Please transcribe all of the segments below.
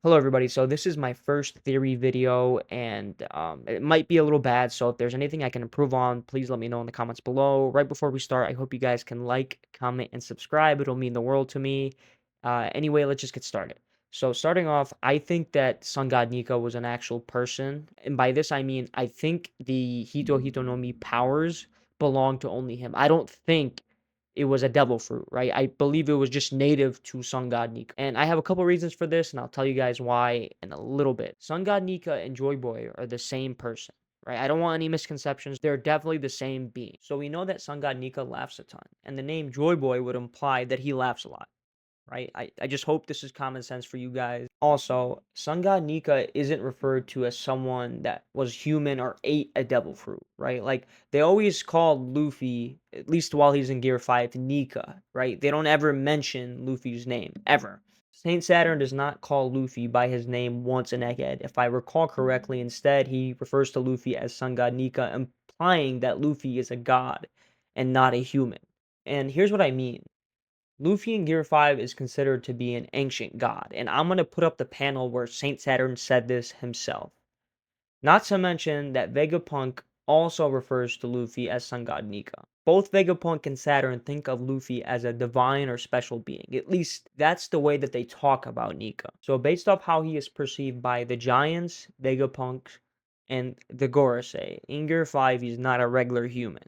Hello, everybody. So this is my first theory video, and it might be a little bad. So if there's anything I can improve on, please let me know in the comments below. Right before we start, I hope you guys can like, comment, and subscribe. It'll mean the world to me. Anyway, let's just get started. So starting off, I think that Sun God Nika was an actual person, and by this I mean I think the Hito Hito no Mi powers belong to only him. I don't think it was a devil fruit, right? I believe it was just native to Sun God Nika. And I have a couple reasons for this, and I'll tell you guys why in a little bit. Sun God Nika and JoyBoy are the same person, right? I don't want any misconceptions. They're definitely the same being. So we know that Sun God Nika laughs a ton, and the name JoyBoy would imply that he laughs a lot, right? I just hope this is common sense for you guys. Also, Sun God Nika isn't referred to as someone that was human or ate a devil fruit, right? Like, they always call Luffy, at least while he's in Gear 5, Nika, right? They don't ever mention Luffy's name, ever. Saint Saturn does not call Luffy by his name once in Egghead. If I recall correctly, instead, he refers to Luffy as Sun God Nika, implying that Luffy is a god and not a human. And here's what I mean. Luffy in Gear 5 is considered to be an ancient god, and I'm going to put up the panel where Saint Saturn said this himself. Not to mention that Vegapunk also refers to Luffy as Sun God Nika. Both Vegapunk and Saturn think of Luffy as a divine or special being. At least that's the way that they talk about Nika. So based off how he is perceived by the Giants, Vegapunk, and the Gorosei, in Gear 5 he's not a regular human.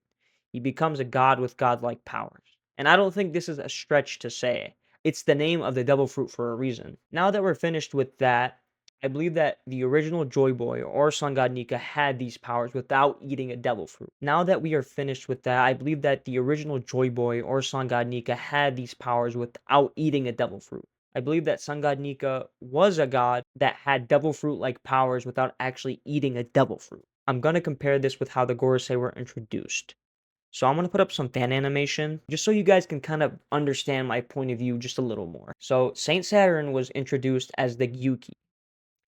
He becomes a god with godlike powers. And I don't think this is a stretch to say. It's the name of the devil fruit for a reason. Now that we're finished with that, I believe that the original JoyBoy or Sun God Nika had these powers without eating a devil fruit. Now that we are finished with that, I believe that the original JoyBoy or Sun God Nika had these powers without eating a devil fruit. I believe that Sun God Nika was a god that had devil fruit-like powers without actually eating a devil fruit. I'm going to compare this with how the Gorosei were introduced. So I'm going to put up some fan animation just so you guys can kind of understand my point of view just a little more. So Saint Saturn was introduced as the Yuki.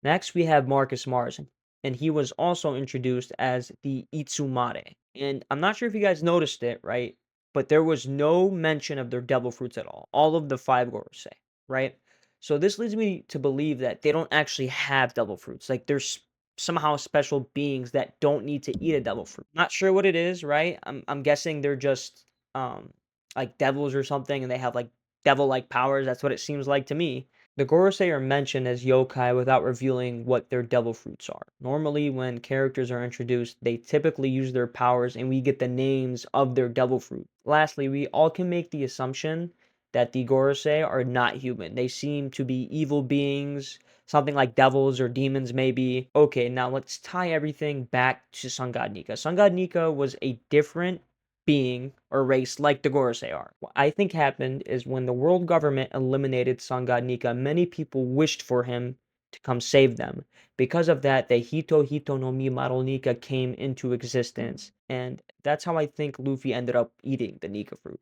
Next, we have Marcus Mars, and he was also introduced as the Itsumare. And I'm not sure if you guys noticed it, right? But there was no mention of their devil fruits at all of the five Gorosei, right? So this leads me to believe that they don't actually have devil fruits. Like, there's somehow special beings that don't need to eat a devil fruit. Not sure what it is, right? I'm guessing they're just like devils or something, and they have like devil-like powers. That's what it seems like to me. The Gorosei are mentioned as yokai without revealing what their devil fruits are. Normally, when characters are introduced, they typically use their powers and we get the names of their devil fruit. Lastly, we all can make the assumption that the Gorosei are not human. They seem to be evil beings, something like devils or demons maybe. Okay, now let's tie everything back to Sun God Nika. Sun God Nika was a different being or race like the Gorosei are. What I think happened is when the world government eliminated Sun God Nika, many people wished for him to come save them. Because of that, the Hito Hito no Mi model Nika came into existence, and that's how I think Luffy ended up eating the Nika fruit.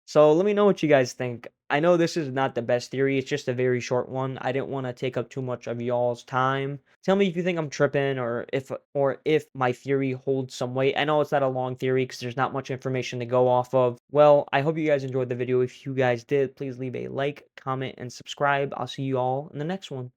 So let me know what you guys think. I know this is not the best theory, it's just a very short one. I didn't want to take up too much of y'all's time. Tell me if you think I'm tripping or if my theory holds some weight. I know it's not a long theory because there's not much information to go off of. Well, I hope you guys enjoyed the video. If you guys did, please leave a like, comment, and subscribe. I'll see you all in the next one.